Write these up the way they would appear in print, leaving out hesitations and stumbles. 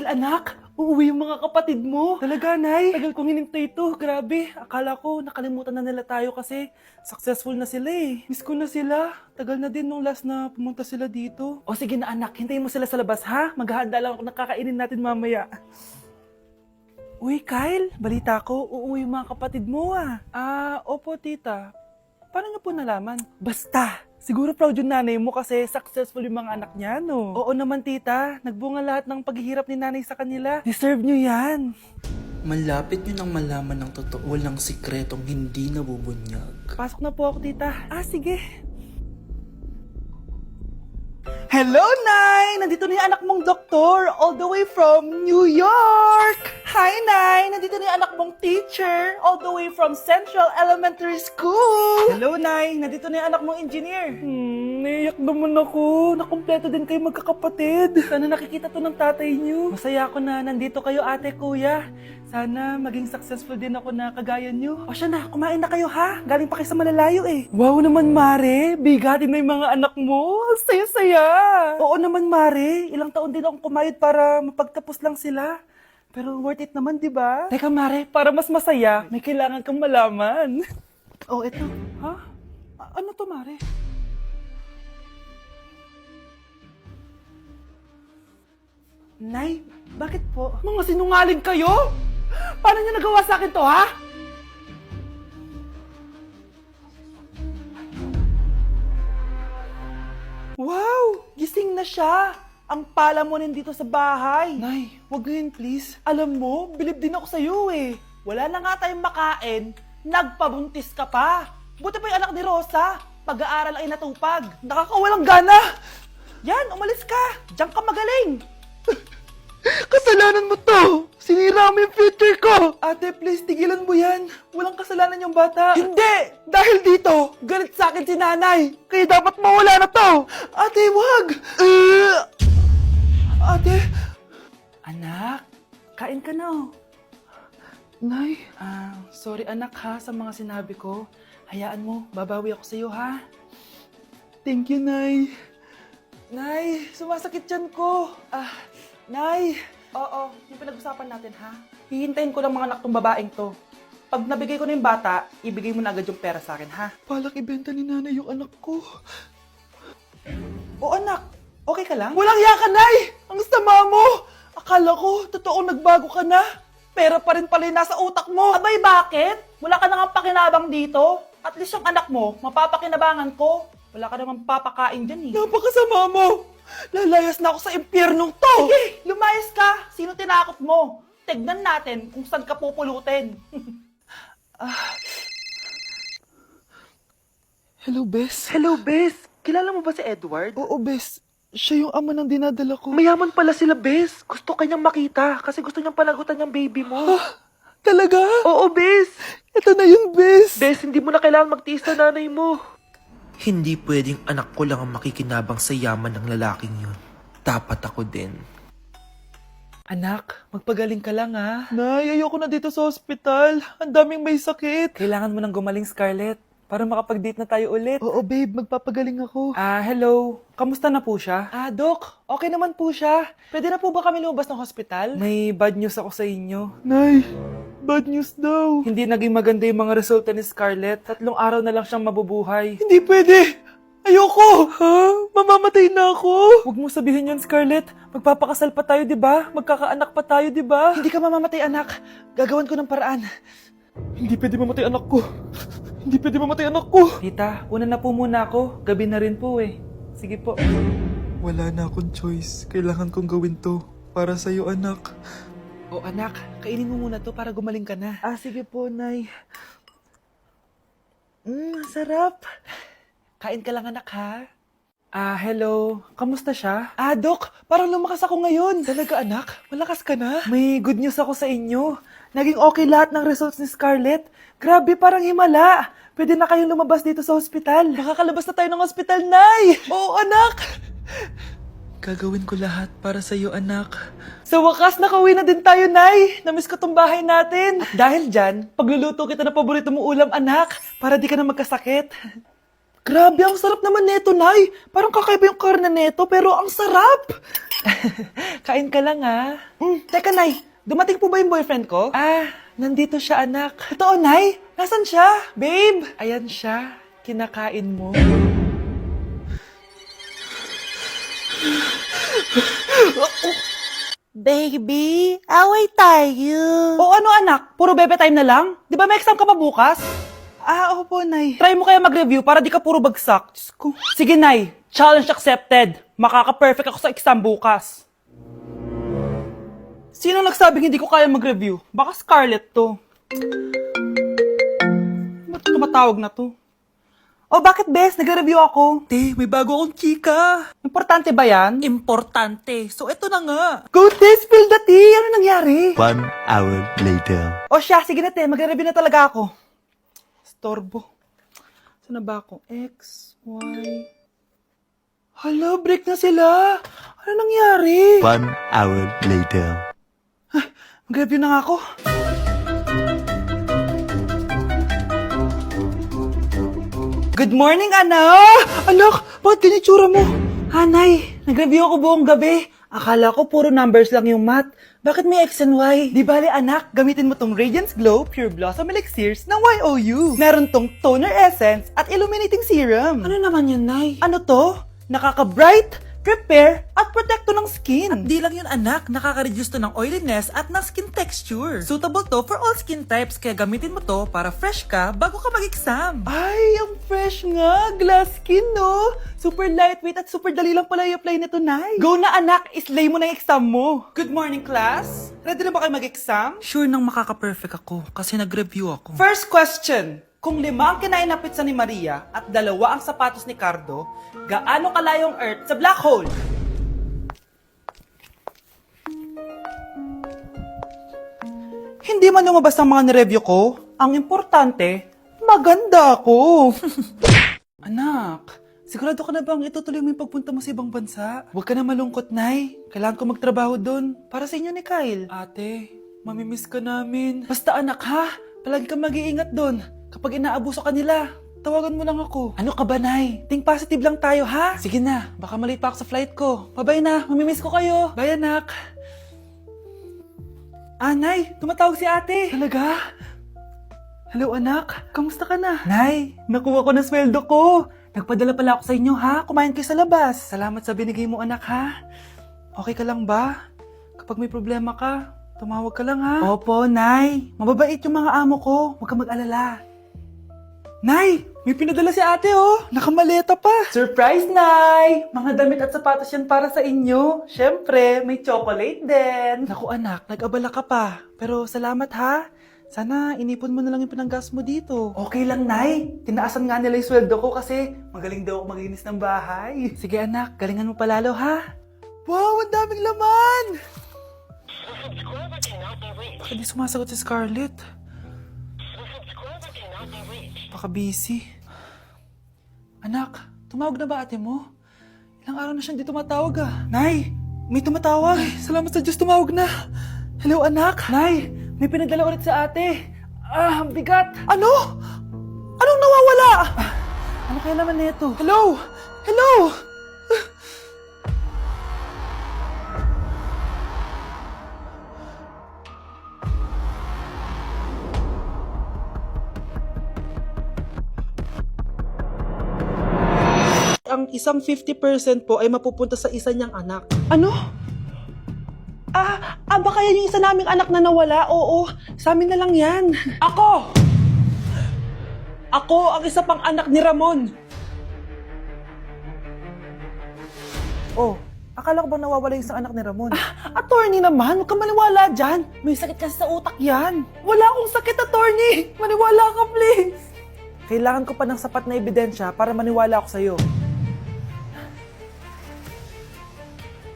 Kyle, anak, uuwi yung mga kapatid mo. Talaga, Nay? Tagal kong hinintay ito. Grabe, akala ko nakalimutan na nila tayo kasi successful na sila eh. Miss ko na sila. Tagal na din nung last na pumunta sila dito. O sige na anak, hintayin mo sila sa labas ha. Maghahanda lang ako ng kakainin natin mamaya. Uy, Kyle, balita ko, uuwi yung mga kapatid mo ah. Opo tita. Paano niyo po nalaman? Basta! Siguro proud yung nanay mo kasi successful yung mga anak niya, no? Oo naman, tita. Nagbunga lahat ng paghihirap ni nanay sa kanila. Deserve nyo yan. Malapit nyo nang malaman ng totoo walang sikretong hindi nabubunyag. Pasok na po ako, tita. Sige. Hello, Nay! Nandito na yung anak mong doktor all the way from New York! Hi, Nay! Nandito na yung anak mong teacher all the way from Central Elementary School! Hello, Nay! Nandito na yung anak mong engineer! Naiyak naman ako. Nakumpleto din kayo magkakapatid. Sana nakikita to ng tatay niyo. Masaya ako na nandito kayo, ate, kuya. Sana maging successful din ako na kagaya niyo. O siya na, kumain na kayo ha. Galing pa kayo sa malalayo eh. Wow naman, Mare. Bigatin na yung mga anak mo. Saya-saya. Oo naman, Mare. Ilang taon din akong kumayod para mapagtapos lang sila. Pero worth it naman, di ba? Teka, Mare, para mas masaya, may kailangan kang malaman. Oh, eto. Ha? Ano to, Mare? Nay, bakit po? Mga sinungaling kayo? Paano niyo nagawa sa akin to, ha? Wow! Gising na siya! Ang pala mo nandito sa bahay. Nay, wag ganyan please. Alam mo, bilib din ako sa'yo eh. Wala na nga tayong makain, nagpabuntis ka pa. Buti pa yung anak ni Rosa, pag-aaral ay natupag. Nakakawalang gana! Yan, umalis ka! Diyan ka magaling! Kasalanan mo to! Sinira mo yung future ko! Ate, please, tigilan mo yan. Walang kasalanan yung bata. Hindi! Dahil dito, galit sa akin si nanay. Kaya dapat mawala na to! Ate, wag! Ate! Anak, kain ka na. Nay? Sorry anak ha sa mga sinabi ko. Hayaan mo, babawi ako sa'yo ha. Thank you, Nay. Nay, sumasakit yan ko. Nay! Oo, yung pinag-usapan natin ha. Hihintayin ko lang mga anak tong babaeng to. Pag nabigay ko na yung bata, ibigay mo na agad yung pera sa akin ha. Palak ibenta ni nanay yung anak ko. O anak, okay ka lang? Walang iya ka, Nay! Ang sama mo! Akala ko, totoo nagbago ka na. Pera pa rin pala yung nasa utak mo. Abay, bakit? Wala ka nang pakinabang dito. At least yung anak mo, mapapakinabangan ko. Wala ka namang papakain dyan eh. Napakasama mo! Lalayas na ako sa impyernong to! Sige, lumayas ka! Sino tinakot mo? Tignan natin kung saan ka pupulutin. Hello, Bes. Hello, Bes. Kilala mo ba si Edward? Oo, Bes. Siya yung ama ng dinadala ko. Mayaman pala sila, Bes. Gusto kanyang makita kasi gusto niyang panagutan yung baby mo. Talaga? Oo, Bes. Ito na yun, Bes. Bes, hindi mo na kailangan magtiis na nanay mo. Hindi pwedeng anak ko lang ang makikinabang sa yaman ng lalaking yun. Dapat ako din. Anak, magpagaling ka lang ha. Nay, ayoko na dito sa ospital. Ang daming may sakit. Kailangan mo nang gumaling, Scarlett. Para makapag-date na tayo ulit. Oo, babe. Magpapagaling ako. Hello. Kamusta na po siya? Doc. Okay naman po siya. Pwede na po ba kami lumabas ng hospital? May bad news ako sa inyo. Nay, bad news daw. Hindi naging maganda yung mga resulta ni Scarlett. 3 araw na lang siyang mabubuhay. Hindi pwede. Ayoko! Ha? Mamamatay na ako? Huwag mo sabihin yun, Scarlett. Magpapakasal pa tayo, di ba? Magkakaanak pa tayo, di ba? Hindi ka mamamatay, anak. Gagawan ko ng paraan. Hindi pwede mamatay anak ko. Hindi pwede mamatay anak ko. Tita, una na po muna ako. Gabi na rin po eh. Sige po. Wala na akong choice. Kailangan kong gawin to. Para sa'yo, anak. O anak, kainin mo muna to para gumaling ka na. Sige po, Nay. Sarap. Kain ka lang, anak, ha? Hello. Kamusta siya? Doc, parang lumakas ako ngayon. Talaga, anak? Malakas ka na? May good news ako sa inyo. Naging okay lahat ng results ni Scarlett. Grabe, parang himala. Pwede na kayong lumabas dito sa ospital. Makakalabas na tayo ng ospital, Nay! Oo, anak! Gagawin ko lahat para sa'yo, anak. Sa wakas, nakauwi na din tayo, Nay. Namiss ko tong bahay natin. At dahil dyan, pagluluto kita ng paborito mong ulam, anak, para di ka na magkasakit. Grabe, ang sarap naman neto, Nay. Parang kakaiba yung karne neto, pero ang sarap. Kain ka lang, ha? Teka, Nay. Dumating po ba yung boyfriend ko? Nandito siya, anak. Totoo, Nay? Nasaan siya? Babe! Ayan siya. Kinakain mo. Baby, away tayo. O ano, anak? Puro bebe time na lang? Di ba may exam ka pa bukas? Opo, Nay. Try mo kaya mag-review para di ka puro bagsak. Diyos ko. Sige, Nay. Challenge accepted. Makaka-perfect ako sa exam bukas. Sino nagsabing hindi ko kaya mag-review? Baka Scarlett to. Ba't tumatawag na to? Oh, bakit, Bes? Nag-review ako. Te, may bago akong chika. Importante ba yan? Importante. So, eto na nga. Go, Te! Spill the tea! Ano nangyari? 1 hour later. O siya, sige na, Te. Mag-review na talaga ako. Storbo. Saan na ba ako? X, Y... Hala, break na sila. Ano nangyari? 1 hour later. Mag-review na nga ako. Good morning, anak! Anak, bakit ganyan tsura mo? Hanay, nag-review ako buong gabi. Akala ko puro numbers lang yung math. Bakit may X and Y? Di bale, anak, gamitin mo tong Radiance Glow Pure Blossom Elixirs ng YOU. Meron tong toner essence at illuminating serum. Ano naman yun, Nay? Ano to? Nakaka-bright, prepare, at protekto ng skin. At di lang yun, anak. Nakaka-reduce to ng oiliness at ng skin texture. Suitable to for all skin types, kaya gamitin mo to para fresh ka bago ka mag-exam. Ay, ang fresh nga. Glass skin, no? Super lightweight at super dali lang pala i-apply nito, Nay. Go na, anak. Islay mo na yung exam mo. Good morning, class. Ready na ba kayo mag-exam? Sure nang makaka-perfect ako kasi nag-review ako. First question. Kung 5 ang kinain na pizza ni Maria at 2 ang sapatos ni Cardo, gaano kalayo ang Earth sa black hole? Hindi man lumabas ang mga nireview ko. Ang importante, maganda ako. Anak, sigurado ka na bang itutuloy mo yung pagpunta mo sa ibang bansa? Huwag ka na malungkot, Nay. Kailangan ko magtrabaho doon para sa inyo ni Kyle. Ate, mamimiss ka namin. Basta anak ha, palagi kang mag-iingat doon. Kapag inaabuso ka nila, tawagan mo lang ako. Ano ka ba, Nay? Think positive lang tayo, ha? Sige na, baka malate pa ako sa flight ko. Bye-bye na, mamimiss ko kayo. Bye, anak. Nay, tumatawag si ate. Talaga? Hello, anak. Kamusta ka na? Nay, nakuha ko na sweldo ko. Nagpadala pala ako sa inyo, ha? Kumain kayo sa labas. Salamat sa binigay mo, anak, ha? Okay ka lang ba? Kapag may problema ka, tumawag ka lang, ha? Opo, Nay. Mababait yung mga amo ko. Huwag ka mag-alala. Nay, may pinadala si ate, oh. Nakamaleta pa. Surprise, Nay! Mga damit at sapatos yan para sa inyo. Siyempre, may chocolate din. Naku, anak, nag-abala ka pa. Pero salamat, ha? Sana inipon mo na lang yung pinanggas mo dito. Okay lang, Nay. Tinaasan nga nila yung sweldo ko kasi magaling daw ako maglinis ng bahay. Sige, anak, galingan mo palalo, ha? Wow, ang daming laman! Bakit di sumasagot si Scarlett? Baka busy. Anak, tumawag na ba ate mo? Ilang araw na siyang di tumatawag ah. Nay, may tumatawag. Ay, salamat sa Diyos, tumawag na. Hello anak. Nay, may pinadala ulit sa ate. Ang bigat. Ano? Anong nawawala? Ano kaya naman nito? Hello? Hello? Ang isang 50% po ay mapupunta sa isa niyang anak. Ano? Baka yan yung isa naming anak na nawala? Oo, sa amin na lang yan. Ako! Ako ang isa pang anak ni Ramon. Oh, akala ko ba nawawala yung isang anak ni Ramon? Attorney naman, huwag ka maniwala dyan. May sakit kasi sa utak yan. Wala akong sakit, attorney. Maniwala ka, please. Kailangan ko pa ng sapat na ebidensya para maniwala ako sa'yo.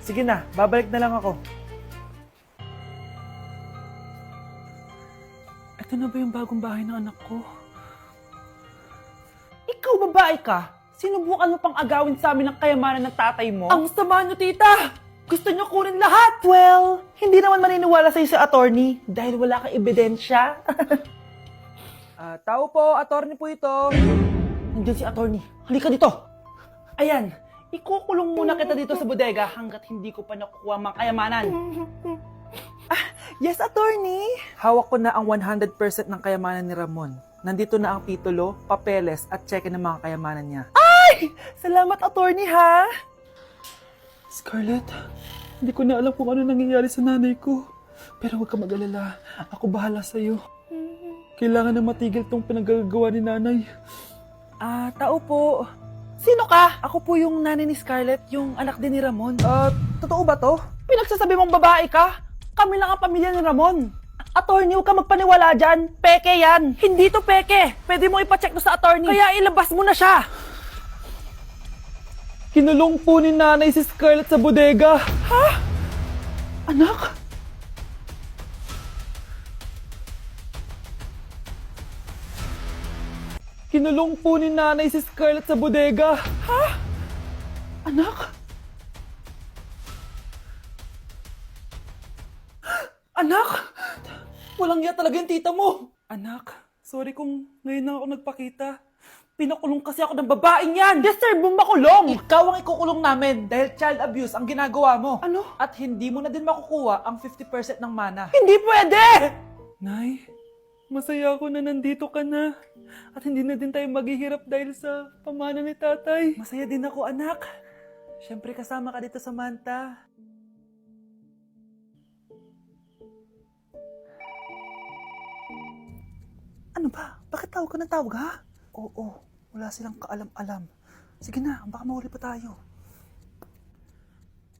Sige na, babalik na lang ako. Ito na ba yung bagong bahay ng anak ko? Ikaw, babae ka! Sinubukan mo pang agawin sa amin ang kayamanan ng tatay mo? Ang sama nyo, tita! Gusto nyo kunin lahat! Well, hindi naman maniniwala sa'yo si attorney dahil wala kang ebidensya. Tao po, attorney po ito. Nandiyan si attorney. Halika dito. Ayan, ikukulong muna kita dito sa bodega hanggat hindi ko pa nakukuha ang mga kayamanan. Yes, attorney. Hawak ko na ang 100% ng kayamanan ni Ramon. Nandito na ang titulo, papeles at cheque ng mga kayamanan niya. Ay! Salamat, attorney, ha? Scarlett, hindi ko na alam kung ano nangyayari sa nanay ko. Pero huwag ka mag-alala. Ako bahala sa'yo. Kailangan na matigil tong pinagagawa ni nanay. Tao po. Sino ka? Ako po yung nanay ni Scarlett, yung anak din ni Ramon. Totoo ba to? Pinagsasabi mong babae ka? Kami lang ang pamilya ni Ramon. Attorney, huwag ka magpaniwala dyan. Peke yan. Hindi to peke. Pwede mo ipacheck to sa attorney. Kaya ilabas mo na siya. Kinulong po ni nanay si Scarlett sa bodega. Ha? Anak? Kinulong po ni nanay si Scarlett sa bodega. Ha? Anak? Anak? Walang iya talaga yung tita mo. Anak, sorry kung ngayon lang ako nagpakita. Pinakulong kasi ako ng babaeng yan. Deserve mo makulong. Ikaw ang ikukulong namin dahil child abuse ang ginagawa mo. Ano? At hindi mo na din makukuha ang 50% ng mana. Hindi pwede! Nay, masaya ako na nandito ka na. At hindi na din tayo maghihirap dahil sa pamana ni tatay. Masaya din ako, anak. Siyempre kasama ka dito sa Manta. Ano ba? Bakit tawag ka ng tawag, ha? Oo, wala silang kaalam-alam. Sige na, baka mahuli pa tayo.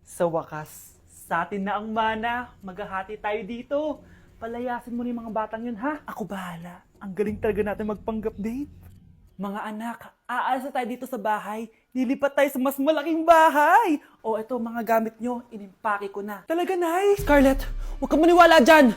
Sa wakas, sa atin na ang mana. Maghahati tayo dito. Palayasin mo na yung mga batang yun, ha? Ako bahala. Ang galing talaga natin magpanggap date. Mga anak, aalis na tayo dito sa bahay. Lilipat tayo sa mas malaking bahay. O eto, mga gamit nyo, inimpake ko na. Talaga, Nay? Scarlett, huwag ka maniwala dyan.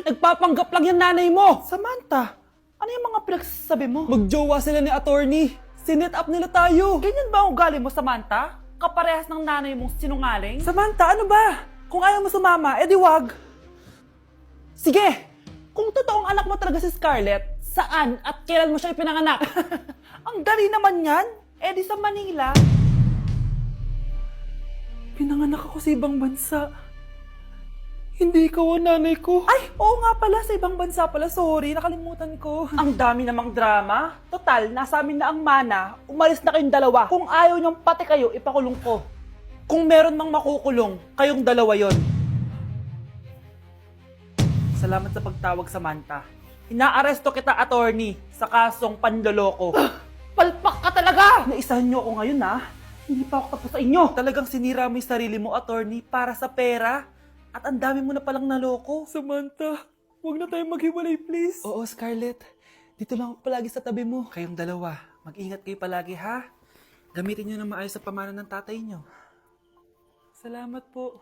Nagpapanggap lang yung nanay mo. Samantha, ano yung mga pinagsasabi mo? Magjowa sila ni attorney. Sinet up nila tayo. Ganyan ba ang ugali mo, Samantha? Kaparehas ng nanay mong sinungaling? Samantha, ano ba? Kung ayaw mo sumama, edi wag. Sige, kung totoong anak mo talaga si Scarlett, saan at kailan mo siya ipinanganak? Ang dali naman yan. Edi sa Manila. Pinanganak ako sa ibang bansa. Hindi ikaw ang nanay ko. Ay, oo nga pala, sa ibang bansa pala. Sorry, nakalimutan ko. Ang dami namang drama. Total, nasa amin na ang mana. Umalis na kayong dalawa. Kung ayaw niyong pati kayo, ipakulong ko. Kung meron mang makukulong, kayong dalawa yon. Salamat sa pagtawag, Samantha. Inaaresto kita, attorney, sa kasong panloloko. Palpak ka talaga! Naisahan niyo ako ngayon, ha? Hindi pa ako tapos sa inyo. Talagang sinira mo yung sarili mo, attorney, para sa pera. At ang dami mo na palang naloko. Samantha, huwag na tayong maghiwalay, please. Oo, Scarlett. Dito lang ako palagi sa tabi mo. Kayong dalawa, mag-ingat kayo palagi, ha? Gamitin niyo na maayos sa pamana ng tatay niyo. Salamat po.